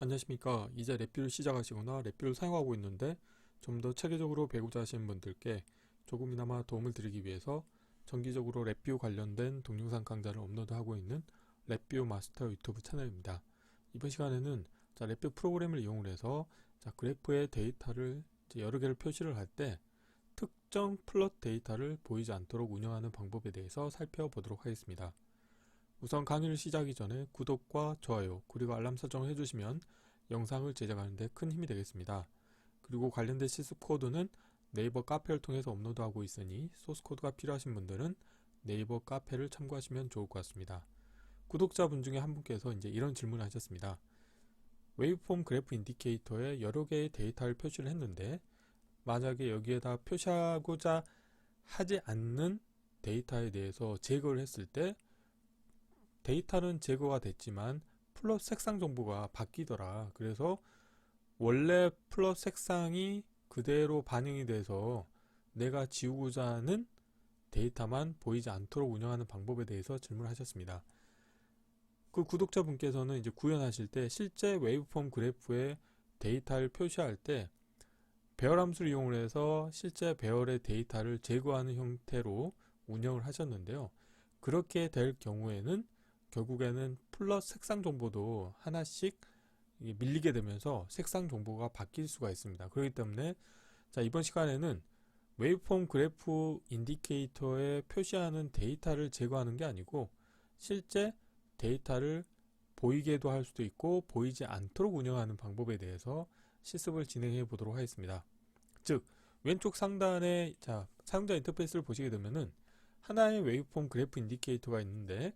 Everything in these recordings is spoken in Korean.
안녕하십니까. 이제 랩뷰를 시작하시거나 랩뷰를 사용하고 있는데 좀 더 체계적으로 배우자 하시는 분들께 조금이나마 도움을 드리기 위해서 정기적으로 랩뷰 관련된 동영상 강좌를 업로드하고 있는 랩뷰 마스터 유튜브 채널입니다. 이번 시간에는 랩뷰 프로그램을 이용을 해서 그래프의 데이터를 여러 개를 표시를 할 때 특정 플롯 데이터를 보이지 않도록 운영하는 방법에 대해서 살펴보도록 하겠습니다. 우선 강의를 시작하기 전에 구독과 좋아요 그리고 알람 설정을 해주시면 영상을 제작하는 데 큰 힘이 되겠습니다. 그리고 관련된 실습 코드는 네이버 카페를 통해서 업로드하고 있으니 소스 코드가 필요하신 분들은 네이버 카페를 참고하시면 좋을 것 같습니다. 구독자분 중에 한 분께서 이런 질문을 하셨습니다. 웨이브폼 그래프 인디케이터에 여러 개의 데이터를 표시를 했는데 만약에 여기에다 표시하고자 하지 않는 데이터에 대해서 제거를 했을 때 데이터는 제거가 됐지만 플롯 색상 정보가 바뀌더라. 그래서 원래 플롯 색상이 그대로 반영이 돼서 내가 지우고자 하는 데이터만 보이지 않도록 운영하는 방법에 대해서 질문하셨습니다. 그 구독자분께서는 구현하실 때 실제 웨이브폼 그래프에 데이터를 표시할 때 배열 함수를 이용을 해서 실제 배열의 데이터를 제거하는 형태로 운영을 하셨는데요. 그렇게 될 경우에는 결국에는 플롯 색상 정보도 하나씩 밀리게 되면서 색상 정보가 바뀔 수가 있습니다. 그렇기 때문에 이번 시간에는 웨이브폼 그래프 인디케이터에 표시하는 데이터를 제거하는 게 아니고 실제 데이터를 보이게도 할 수도 있고 보이지 않도록 운영하는 방법에 대해서 실습을 진행해 보도록 하겠습니다. 즉 왼쪽 상단에 사용자 인터페이스를 보시게 되면은 하나의 웨이브폼 그래프 인디케이터가 있는데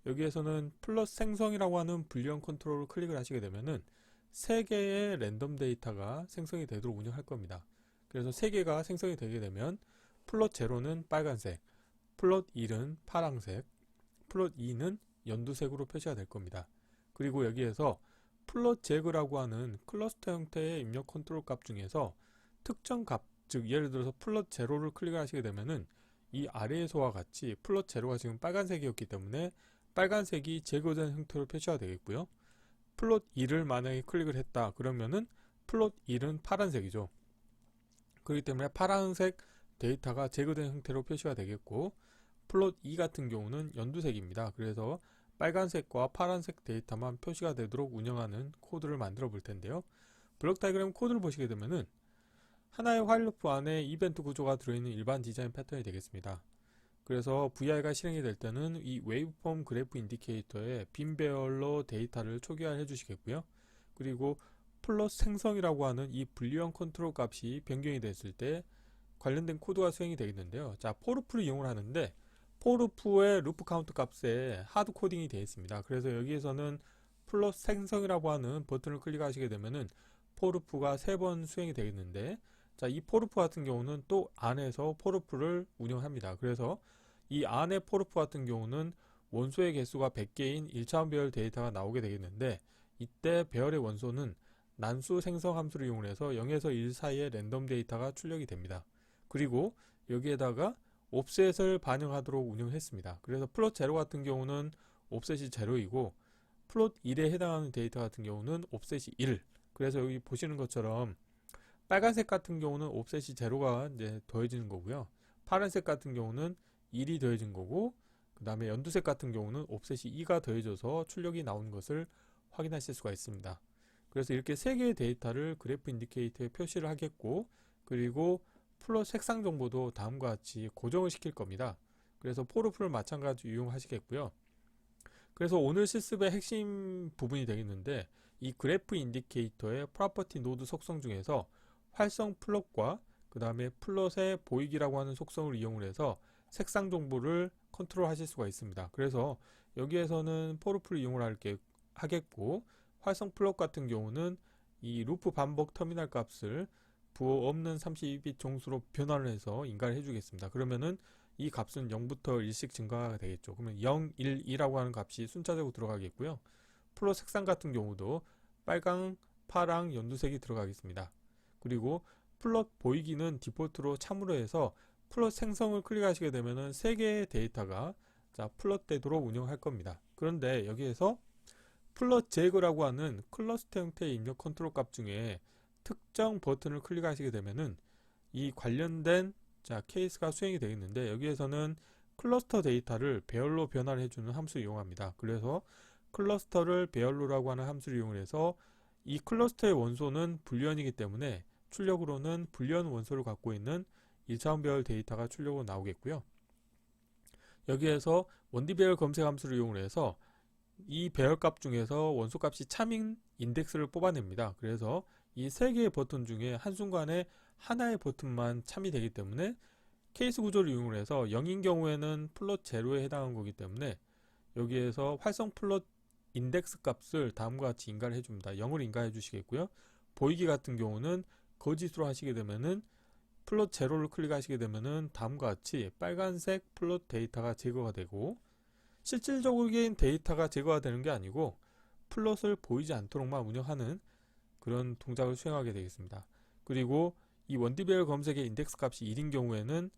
여기에서는 플롯 생성이라고 하는 불리언 컨트롤을 클릭을 하시게 되면은 3개의 랜덤 데이터가 생성이 되도록 운영할 겁니다. 그래서 3개가 생성이 되게 되면 플롯 0는 빨간색, 플롯 1은 파란색, 플롯 2는 연두색으로 표시가 될 겁니다. 그리고 여기에서 플롯 제그라고 하는 클러스터 형태의 입력 컨트롤 값 중에서 특정 값, 즉 예를 들어서 플롯 0를 클릭을 하시게 되면은 이 아래에서와 같이 플롯 0가 지금 빨간색이었기 때문에 빨간색이 제거된 형태로 표시가 되겠고요. 플롯 2를 만약에 클릭을 했다 그러면은 플롯 1은 파란색이죠. 그렇기 때문에 파란색 데이터가 제거된 형태로 표시가 되겠고 플롯 2 같은 경우는 연두색입니다. 그래서 빨간색과 파란색 데이터만 표시가 되도록 운영하는 코드를 만들어 볼 텐데요. 블록 다이그램 코드를 보시게 되면은 하나의 화일 루프 안에 이벤트 구조가 들어있는 일반 디자인 패턴이 되겠습니다. 그래서 VR가 실행이 될 때는 이 웨이브폼 그래프 인디케이터에 빈 배열로 데이터를 초기화해 주시겠고요. 그리고 플롯 생성이라고 하는 이 불리언 컨트롤 값이 변경이 됐을 때 관련된 코드가 수행이 되겠는데요. 포루프를 이용을 하는데 포루프의 루프 카운트 값에 하드 코딩이 되어 있습니다. 그래서 여기에서는 플롯 생성이라고 하는 버튼을 클릭하시게 되면은 포루프가 3번 수행이 되겠는데 이 포루프 같은 경우는 또 안에서 포루프를 운영합니다. 그래서 이 안의 포루프 같은 경우는 원소의 개수가 100개인 1차원 배열 데이터가 나오게 되겠는데 이때 배열의 원소는 난수 생성 함수를 이용해서 0에서 1 사이의 랜덤 데이터가 출력이 됩니다. 그리고 여기에다가 옵셋을 반영하도록 운영했습니다. 그래서 플롯 0 같은 경우는 옵셋이 0이고 플롯 1에 해당하는 데이터 같은 경우는 옵셋이 1. 그래서 여기 보시는 것처럼 빨간색 같은 경우는 옵셋이 0가 더해지는 거고요. 파란색 같은 경우는 1이 더해진 거고 그 다음에 연두색 같은 경우는 옵셋이 2가 더해져서 출력이 나오는 것을 확인하실 수가 있습니다. 그래서 이렇게 3개의 데이터를 그래프 인디케이터에 표시를 하겠고 그리고 플롯 색상 정보도 다음과 같이 고정을 시킬 겁니다. 그래서 포루프를 마찬가지로 이용하시겠고요. 그래서 오늘 실습의 핵심 부분이 되겠는데 이 그래프 인디케이터의 프로퍼티 노드 속성 중에서 활성 플롯과 그 다음에 플롯의 보이기라고 하는 속성을 이용을 해서 색상 정보를 컨트롤 하실 수가 있습니다. 그래서 여기에서는 포루프를 이용을 하겠고 활성 플롯 같은 경우는 이 루프 반복 터미널 값을 부호 없는 32빗 종수로 변환을 해서 인가를 해주겠습니다. 그러면은 이 값은 0부터 1씩 증가가 되겠죠. 그러면 0, 1, 2라고 하는 값이 순차적으로 들어가겠고요. 플롯 색상 같은 경우도 빨강, 파랑, 연두색이 들어가겠습니다. 그리고 플롯 보이기는 디폴트로 참으로 해서 플롯 생성을 클릭하시게 되면은 3개의 데이터가 플롯 되도록 운영할 겁니다. 그런데 여기에서 플롯 제거라고 하는 클러스터 형태의 입력 컨트롤 값 중에 특정 버튼을 클릭하시게 되면은 이 관련된 케이스가 수행이 되겠는데, 여기에서는 클러스터 데이터를 배열로 변화를 해주는 함수를 이용합니다. 그래서 클러스터를 배열로라고 하는 함수를 이용해서 이 클러스터의 원소는 불리언이기 때문에 출력으로는 불리언 원소를 갖고 있는 1차원 배열 데이터가 출력으로 나오겠고요. 여기에서 원디 배열 검색 함수를 이용해서 이 배열값 중에서 원소값이 참인 인덱스를 뽑아냅니다. 그래서 이 세 개의 버튼 중에 한순간에 하나의 버튼만 참이 되기 때문에 케이스 구조를 이용해서 0인 경우에는 플롯 제로에 해당하는 거기 때문에 여기에서 활성 플롯 인덱스 값을 다음과 같이 인가를 해줍니다. 0을 인가해 주시겠고요. 보이기 같은 경우는 거짓으로 하시게 되면은 플롯 제로를 클릭하시게 되면은 다음과 같이 빨간색 플롯 데이터가 제거가 되고, 실질적인 데이터가 제거가 되는 게 아니고 플롯을 보이지 않도록만 운영하는 그런 동작을 수행하게 되겠습니다. 그리고 이 원디배열 검색의 인덱스 값이 1인 경우에는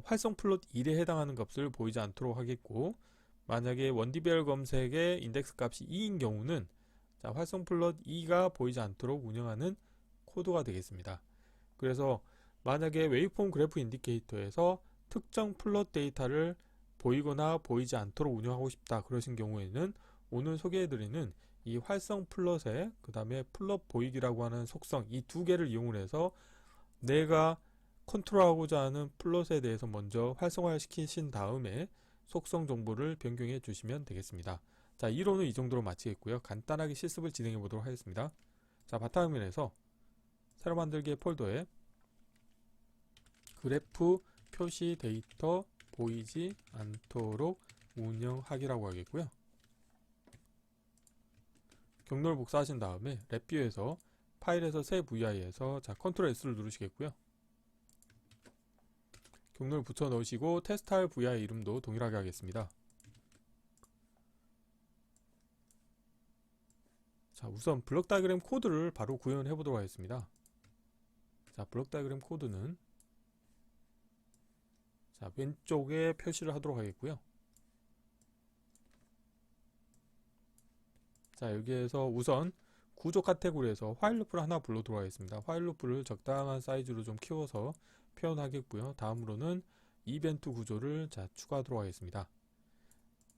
활성 플롯 1에 해당하는 값을 보이지 않도록 하겠고, 만약에 원디배열 검색의 인덱스 값이 2인 경우는 활성 플롯 2가 보이지 않도록 운영하는 코드가 되겠습니다. 그래서 만약에 웨이폼 그래프 인디케이터에서 특정 플롯 데이터를 보이거나 보이지 않도록 운영하고 싶다 그러신 경우에는 오늘 소개해드리는 이 활성 플롯에 그 다음에 플롯 보이기라고 하는 속성, 이 두 개를 이용을 해서 내가 컨트롤하고자 하는 플롯에 대해서 먼저 활성화 시키신 다음에 속성 정보를 변경해 주시면 되겠습니다. 자, 이론은 이 정도로 마치겠고요. 간단하게 실습을 진행해 보도록 하겠습니다. 자, 바탕화면에서 새로 만들기의 폴더에 그래프 표시 데이터 보이지 않도록 운영하기라고 하겠고요. 경로를 복사하신 다음에 랩뷰에서 파일에서 새 VI에서 컨트롤 S를 누르시겠고요. 경로를 붙여 넣으시고 테스트할 VI 이름도 동일하게 하겠습니다. 자, 우선 블록 다이그램 코드를 바로 구현해 보도록 하겠습니다. 자, 블록 다이그램 코드는 왼쪽에 표시를 하도록 하겠고요. 자, 여기에서 우선 구조 카테고리에서 화일 루프를 하나 불러도록 하겠습니다. 화일 루프를 적당한 사이즈로 좀 키워서 표현하겠고요. 다음으로는 이벤트 구조를 추가하도록 하겠습니다.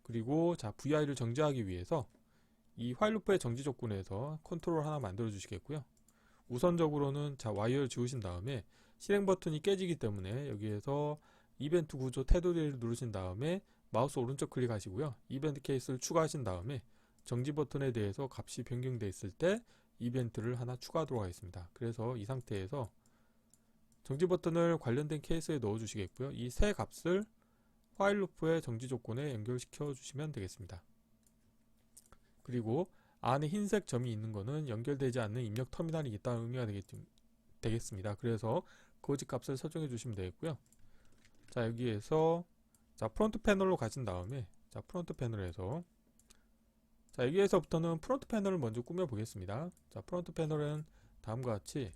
그리고 VI를 정지하기 위해서 이 화일 루프의 정지 조건에서 컨트롤 하나 만들어 주시겠고요. 우선적으로는 와이어를 지우신 다음에 실행 버튼이 깨지기 때문에 여기에서 이벤트 구조 테두리를 누르신 다음에 마우스 오른쪽 클릭하시고요. 이벤트 케이스를 추가하신 다음에 정지 버튼에 대해서 값이 변경되어 있을 때 이벤트를 하나 추가하도록 하겠습니다. 그래서 이 상태에서 정지 버튼을 관련된 케이스에 넣어 주시겠고요. 이 세 값을 화일 루프의 정지 조건에 연결시켜 주시면 되겠습니다. 그리고 안에 흰색 점이 있는 거는 연결되지 않는 입력 터미널이 있다는 의미가 되겠습니다. 그래서 거짓 값을 설정해 주시면 되겠고요. 자, 여기에서 프론트 패널로 가신 다음에 프론트 패널에서 여기에서부터는 프론트 패널을 먼저 꾸며 보겠습니다. 자, 프론트 패널은 다음과 같이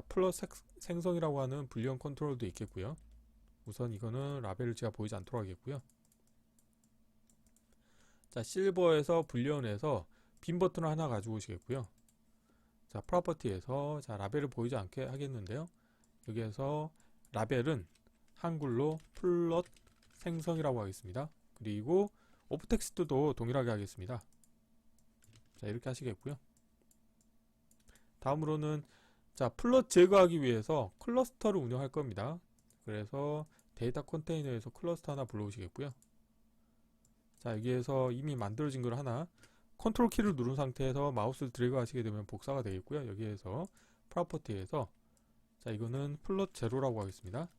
플롯 생성이라고 하는 불리언 컨트롤도 있겠고요. 우선 이거는 라벨을 제가 보이지 않도록 하겠고요. 자, 실버에서 불리언에서 빈 버튼을 하나 가지고 오시겠고요. 자, 프로퍼티에서 라벨을 보이지 않게 하겠는데요. 여기에서 라벨은 한글로 플롯 생성이라고 하겠습니다. 그리고 오프 텍스트도 동일하게 하겠습니다. 자, 이렇게 하시겠고요. 다음으로는 플롯 제거하기 위해서 클러스터를 운영할 겁니다. 그래서 데이터 컨테이너에서 클러스터 하나 불러오시겠고요. 자, 여기에서 이미 만들어진 걸 하나 컨트롤 키를 누른 상태에서 마우스를 드래그 하시게 되면 복사가 되겠고요. 여기에서 프로퍼티에서 이거는 플롯 제로라고 하겠습니다.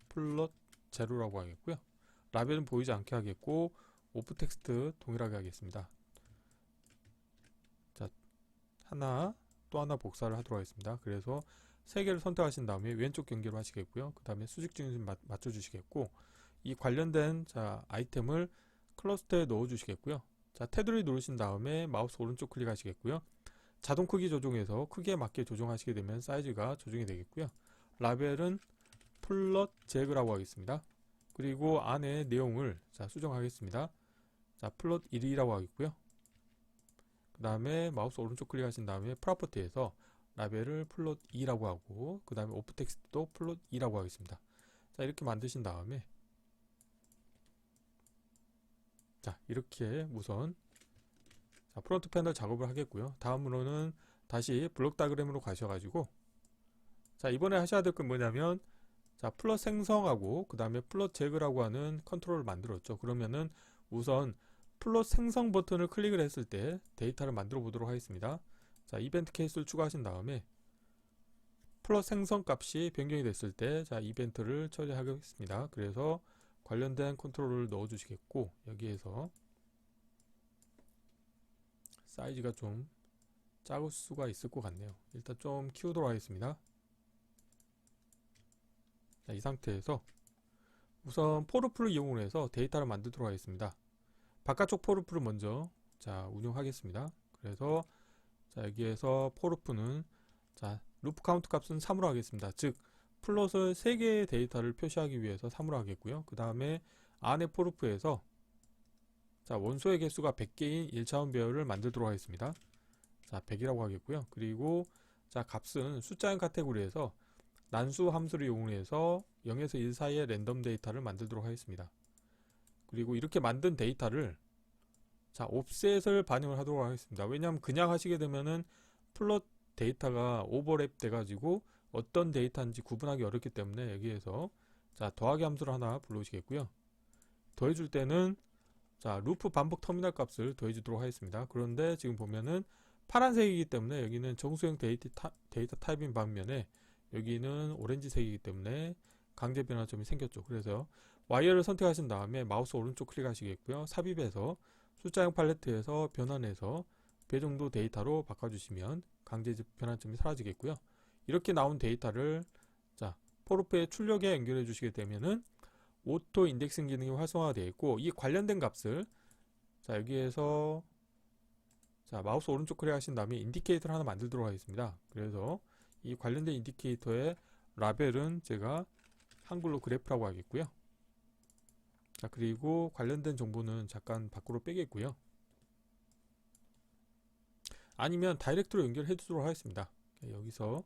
플롯 제로라고 하겠고요. 라벨은 보이지 않게 하겠고 오프 텍스트 동일하게 하겠습니다. 자, 또 하나 복사를 하도록 하겠습니다. 그래서 세 개를 선택하신 다음에 왼쪽 경계로 하시겠고요. 그 다음에 수직 중심 맞춰 주시겠고, 이 관련된 아이템을 클러스터에 넣어 주시겠고요. 자, 테두리 누르신 다음에 마우스 오른쪽 클릭하시겠고요. 자동 크기 조정에서 크기에 맞게 조정하시게 되면 사이즈가 조정이 되겠고요. 라벨은 플롯 제거라고 하겠습니다. 그리고 안에 내용을 수정하겠습니다. 자, 플롯 1이라고 하겠고요. 그 다음에 마우스 오른쪽 클릭하신 다음에 프로퍼티에서 라벨을 플롯 2라고 하고, 그 다음에 오프 텍스트도 플롯 2라고 하겠습니다. 자, 이렇게 만드신 다음에, 자, 이렇게 우선 자, 프론트 패널 작업을 하겠고요. 다음으로는 다시 블록 다이그램으로 가셔가지고, 자, 이번에 하셔야 될 건 뭐냐면, 자, 플롯 생성하고 그 다음에 플롯 제거라고 하는 컨트롤을 만들었죠. 그러면은 우선 플롯 생성 버튼을 클릭을 했을 때 데이터를 만들어 보도록 하겠습니다. 자, 이벤트 케이스를 추가하신 다음에 플롯 생성 값이 변경이 됐을 때, 자, 이벤트를 처리하겠습니다. 그래서 관련된 컨트롤을 넣어 주시겠고, 여기에서 사이즈가 좀 작을 수가 있을 것 같네요. 일단 좀 키우도록 하겠습니다. 자, 이 상태에서 우선 포르프를 이용해서 데이터를 만들도록 하겠습니다. 바깥쪽 포르프를 먼저 자, 운영하겠습니다. 그래서 자, 여기에서 포르프는 자, 루프 카운트 값은 3으로 하겠습니다. 즉 플롯을 3개의 데이터를 표시하기 위해서 3으로 하겠고요. 그 다음에 안에 포르프에서 자, 원소의 개수가 100개인 1차원 배열을 만들도록 하겠습니다. 자, 100이라고 하겠고요. 그리고 자, 값은 숫자형 카테고리에서 난수 함수를 이용해서 0에서 1 사이의 랜덤 데이터를 만들도록 하겠습니다. 그리고 이렇게 만든 데이터를 자, 옵셋을 반영을 하도록 하겠습니다. 왜냐하면 그냥 하시게 되면은 플롯 데이터가 오버랩 돼가지고 어떤 데이터인지 구분하기 어렵기 때문에 여기에서 자, 더하기 함수를 하나 불러오시겠고요. 더해줄 때는 자, 루프 반복 터미널 값을 더해주도록 하겠습니다. 그런데 지금 보면은 파란색이기 때문에 여기는 정수형 데이터 타입인 반면에 여기는 오렌지색이기 때문에 강제 변화점이 생겼죠. 그래서 와이어를 선택하신 다음에 마우스 오른쪽 클릭하시겠고요. 삽입해서 숫자형 팔레트에서 변환해서 배정도 데이터로 바꿔주시면 강제 변환점이 사라지겠고요. 이렇게 나온 데이터를 자, 포르프의 출력에 연결해 주시게 되면은 오토 인덱싱 기능이 활성화되어 있고, 이 관련된 값을 자, 여기에서 자, 마우스 오른쪽 클릭하신 다음에 인디케이터를 하나 만들도록 하겠습니다. 그래서 이 관련된 인디케이터의 라벨은 제가 한글로 그래프라고 하겠고요. 자, 그리고 관련된 정보는 잠깐 밖으로 빼겠고요. 아니면 다이렉트로 연결해 주도록 하겠습니다. 여기서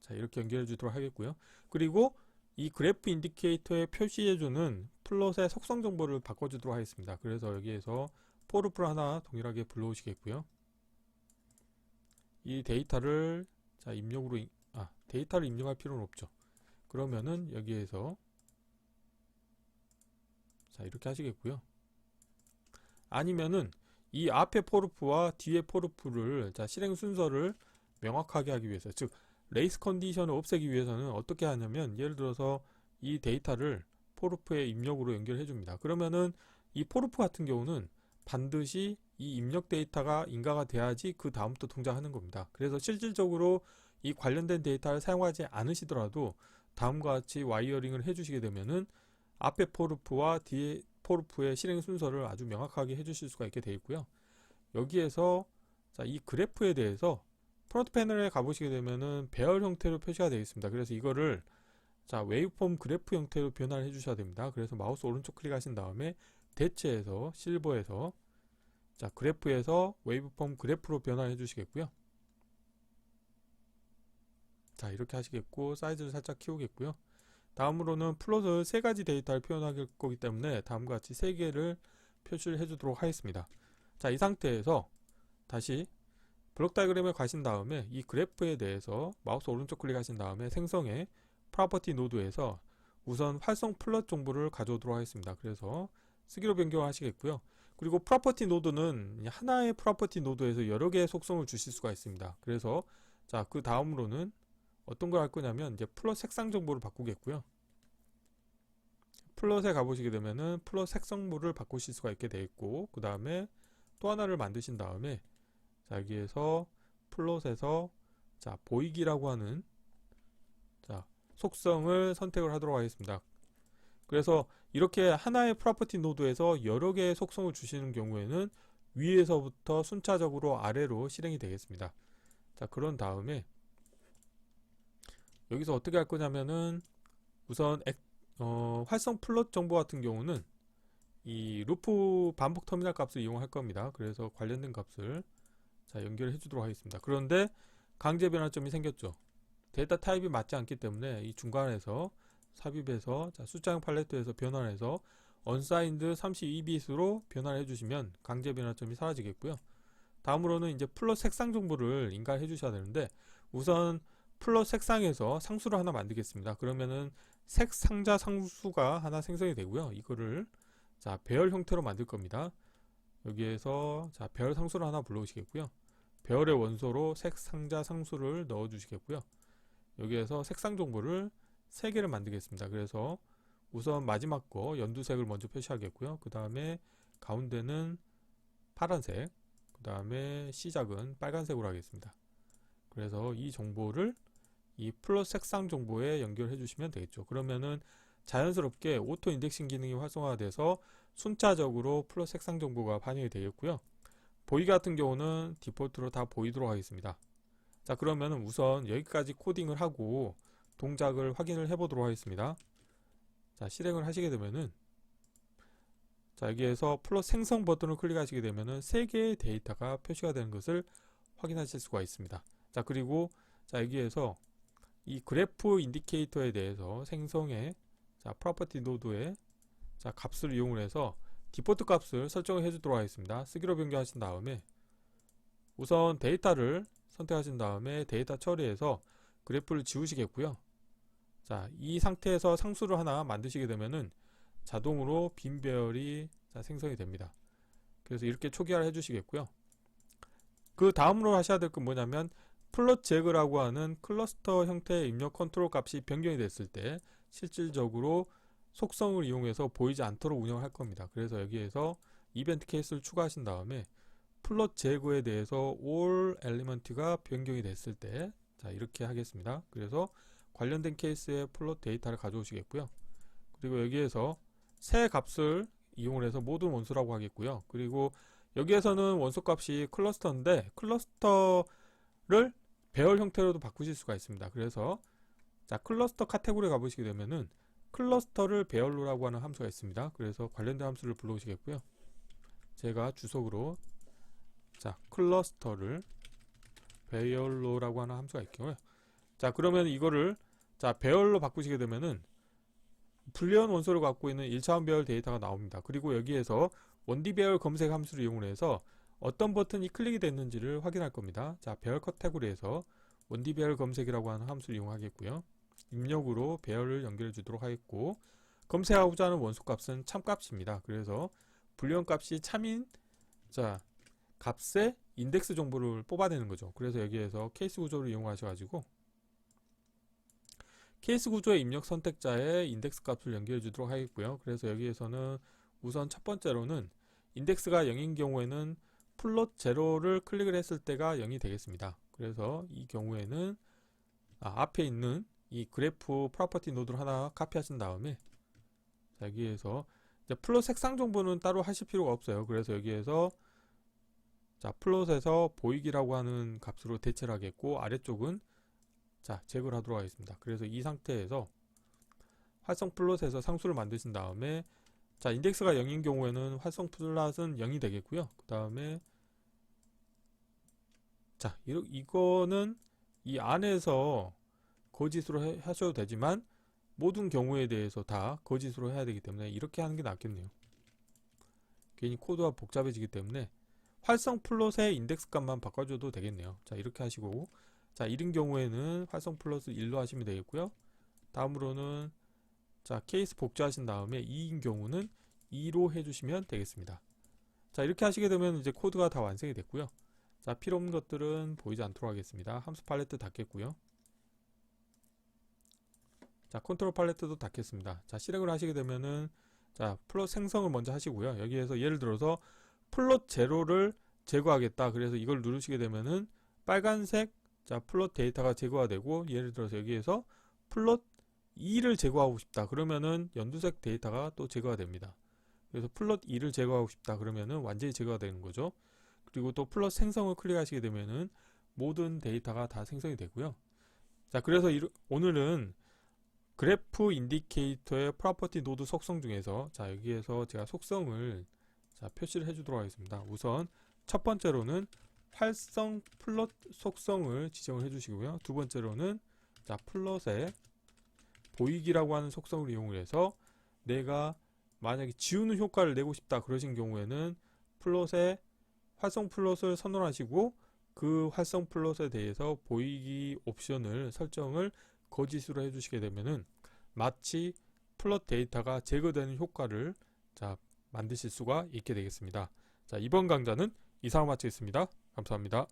자, 이렇게 연결해 주도록 하겠고요. 그리고 이 그래프 인디케이터에 표시해주는 플롯의 속성 정보를 바꿔주도록 하겠습니다. 그래서 여기에서 포르프를 하나 동일하게 불러오시겠고요. 이 데이터를 자, 데이터를 입력할 필요는 없죠. 그러면은 여기에서 자, 이렇게 하시겠고요. 아니면은 이 앞에 포르프와 뒤에 포르프를 자, 실행 순서를 명확하게 하기 위해서, 즉 레이스 컨디션을 없애기 위해서는 어떻게 하냐면, 예를 들어서 이 데이터를 포르프의 입력으로 연결해 줍니다. 그러면은 이 포르프 같은 경우는 반드시 이 입력 데이터가 인가가 돼야지 그 다음부터 동작하는 겁니다. 그래서 실질적으로 이 관련된 데이터를 사용하지 않으시더라도 다음과 같이 와이어링을 해주시게 되면은 앞에 포르프와 뒤에 포르프의 실행 순서를 아주 명확하게 해주실 수가 있게 되어 있고요. 여기에서 자, 이 그래프에 대해서 프론트 패널에 가보시게 되면은 배열 형태로 표시가 되어 있습니다. 그래서 이거를 자, 웨이브폼 그래프 형태로 변화를 해주셔야 됩니다. 그래서 마우스 오른쪽 클릭하신 다음에 대체에서 실버에서 자, 그래프에서 웨이브폼 그래프로 변화해 주시겠고요. 자, 이렇게 하시겠고, 사이즈를 살짝 키우겠고요. 다음으로는 플롯을 3가지 데이터를 표현할 거기 때문에 다음과 같이 3개를 표시를 해주도록 하겠습니다. 자, 이 상태에서 다시 블록 다이그램에 가신 다음에 이 그래프에 대해서 마우스 오른쪽 클릭하신 다음에 생성의 프로퍼티 노드에서 우선 활성 플롯 정보를 가져오도록 하겠습니다. 그래서 쓰기로 변경하시겠고요. 그리고 프로퍼티 노드는 하나의 프로퍼티 노드에서 여러 개의 속성을 주실 수가 있습니다. 그래서 자, 그 다음으로는 어떤 걸 할 거냐면 이제 플롯 색상 정보를 바꾸겠고요. 플롯에 가보시게 되면은 플롯 색상물을 바꾸실 수가 있게 되어 있고, 그 다음에 또 하나를 만드신 다음에 자, 여기에서 플롯에서 자, 보이기라고 하는 자, 속성을 선택을 하도록 하겠습니다. 그래서 이렇게 하나의 프로퍼티 노드에서 여러 개의 속성을 주시는 경우에는 위에서부터 순차적으로 아래로 실행이 되겠습니다. 자, 그런 다음에 여기서 어떻게 할 거냐면은 우선 활성 플롯 정보 같은 경우는 이 루프 반복 터미널 값을 이용할 겁니다. 그래서 관련된 값을 자 연결해 주도록 하겠습니다. 그런데 강제 변환점이 생겼죠. 데이터 타입이 맞지 않기 때문에 이 중간에서 삽입해서 자, 숫자형 팔레트에서 변환해서 unsigned 32bit으로 변환해 주시면 강제 변환점이 사라지겠고요. 다음으로는 이제 플롯 색상 정보를 인가해 주셔야 되는데, 우선 플롯 색상에서 상수를 하나 만들겠습니다. 그러면은 색 상자 상수가 하나 생성이 되고요. 이거를 자 배열 형태로 만들 겁니다. 여기에서 자 배열 상수를 하나 불러오시겠고요. 배열의 원소로 색 상자 상수를 넣어 주시겠고요. 여기에서 색상 정보를 3개를 만들겠습니다. 그래서 우선 마지막 거 연두색을 먼저 표시하겠고요. 그 다음에 가운데는 파란색, 그 다음에 시작은 빨간색으로 하겠습니다. 그래서 이 정보를 이 플롯 색상 정보에 연결해 주시면 되겠죠. 그러면은 자연스럽게 오토 인덱싱 기능이 활성화돼서 순차적으로 플롯 색상 정보가 반영이 되겠고요. 보이기 같은 경우는 디폴트로 다 보이도록 하겠습니다. 자, 그러면 우선 여기까지 코딩을 하고 동작을 확인을 해 보도록 하겠습니다. 자, 실행을 하시게 되면은 자, 여기에서 플롯 생성 버튼을 클릭하시게 되면은 3개의 데이터가 표시가 되는 것을 확인하실 수가 있습니다. 자, 그리고 자, 여기에서 이 그래프 인디케이터에 대해서 생성의 자, 프로퍼티 노드에 자, 값을 이용을 해서 디폴트 값을 설정을 해 주도록 하겠습니다. 쓰기로 변경하신 다음에 우선 데이터를 선택하신 다음에 데이터 처리해서 그래프를 지우시겠고요. 자, 이 상태에서 상수를 하나 만드시게 되면은 자동으로 빈 배열이 자, 생성이 됩니다. 그래서 이렇게 초기화를 해주시겠고요. 그 다음으로 하셔야 될 건 뭐냐면 플롯 제그라고 하는 클러스터 형태의 입력 컨트롤 값이 변경이 됐을 때 실질적으로 속성을 이용해서 보이지 않도록 운영을 할 겁니다. 그래서 여기에서 이벤트 케이스를 추가하신 다음에 플롯 제거에 대해서 all element가 변경이 됐을 때 자 이렇게 하겠습니다. 그래서 관련된 케이스의 플롯 데이터를 가져오시겠고요. 그리고 여기에서 새 값을 이용을 해서 모든 원소라고 하겠고요. 그리고 여기에서는 원소 값이 클러스터인데 클러스터를 배열 형태로도 바꾸실 수가 있습니다. 그래서 자 클러스터 카테고리에 가보시게 되면은 클러스터를 배열로라고 하는 함수가 있습니다. 그래서 관련된 함수를 불러오시겠고요. 제가 주석으로 자 클러스터를 배열로라고 하는 함수가 있고요. 자 그러면 이거를 자 배열로 바꾸시게 되면은 불리한 원소를 갖고 있는 1차원 배열 데이터가 나옵니다. 그리고 여기에서 원디 배열 검색 함수를 이용을 해서 어떤 버튼이 클릭이 됐는지를 확인할 겁니다. 자 배열 카테고리에서 원디 배열 검색이라고 하는 함수를 이용하겠고요. 입력으로 배열을 연결해 주도록 하겠고, 검색하고자 하는 원소 값은 참값입니다. 그래서 불리한 값이 참인 자 값의 인덱스 정보를 뽑아내는 거죠. 그래서 여기에서 케이스 구조를 이용하셔가지고 케이스 구조의 입력 선택자에 인덱스 값을 연결해 주도록 하겠고요. 그래서 여기에서는 우선 첫 번째로는 인덱스가 0인 경우에는 플롯 제로를 클릭을 했을 때가 0이 되겠습니다. 그래서 이 경우에는 앞에 있는 이 그래프 프로퍼티 노드를 하나 카피하신 다음에 자, 여기에서 이제 플롯 색상 정보는 따로 하실 필요가 없어요. 그래서 여기에서 자 플롯에서 보이기라고 하는 값으로 대체를 하겠고, 아래쪽은 자 제거를 하도록 하겠습니다. 그래서 이 상태에서 활성 플롯에서 상수를 만드신 다음에 자 인덱스가 0인 경우에는 활성 플롯은 0이 되겠고요. 그 다음에 자 이거는 이 안에서 거짓으로 하셔도 되지만 모든 경우에 대해서 다 거짓으로 해야 되기 때문에 이렇게 하는 게 낫겠네요. 괜히 코드가 복잡해지기 때문에 활성 플롯의 인덱스 값만 바꿔줘도 되겠네요. 자 이렇게 하시고 자 1인 경우에는 활성 플롯을 1로 하시면 되겠고요. 다음으로는 자 케이스 복제하신 다음에 2인 경우는 2로 해주시면 되겠습니다. 자 이렇게 하시게 되면 이제 코드가 다 완성이 됐고요. 자 필요 없는 것들은 보이지 않도록 하겠습니다. 함수 팔레트 닫겠고요. 자 컨트롤 팔레트도 닫겠습니다. 자 실행을 하시게 되면은 자 플롯 생성을 먼저 하시고요. 여기에서 예를 들어서 플롯 제로를 제거하겠다. 그래서 이걸 누르시게 되면은 빨간색 자 플롯 데이터가 제거가 되고, 예를 들어서 여기에서 플롯 2를 제거하고 싶다. 그러면은 연두색 데이터가 또 제거가 됩니다. 그래서 플롯 2를 제거하고 싶다. 그러면은 완전히 제거가 되는 거죠. 그리고 또 플롯 생성을 클릭하시게 되면은 모든 데이터가 다 생성이 되고요. 자 그래서 오늘은 그래프 인디케이터의 프로퍼티 노드 속성 중에서 자 여기에서 제가 속성을 자 표시를 해주도록 하겠습니다. 우선 첫 번째로는 활성 플롯 속성을 지정을 해주시고요. 두 번째로는 자 플롯의 보이기라고 하는 속성을 이용을 해서 내가 만약에 지우는 효과를 내고 싶다 그러신 경우에는 플롯의 활성 플롯을 선언하시고 그 활성 플롯에 대해서 보이기 옵션을 설정을 거짓으로 해주시게 되면은 마치 플롯 데이터가 제거되는 효과를 자 만드실 수가 있게 되겠습니다. 자 이번 강좌는 이상으로 마치겠습니다. 감사합니다.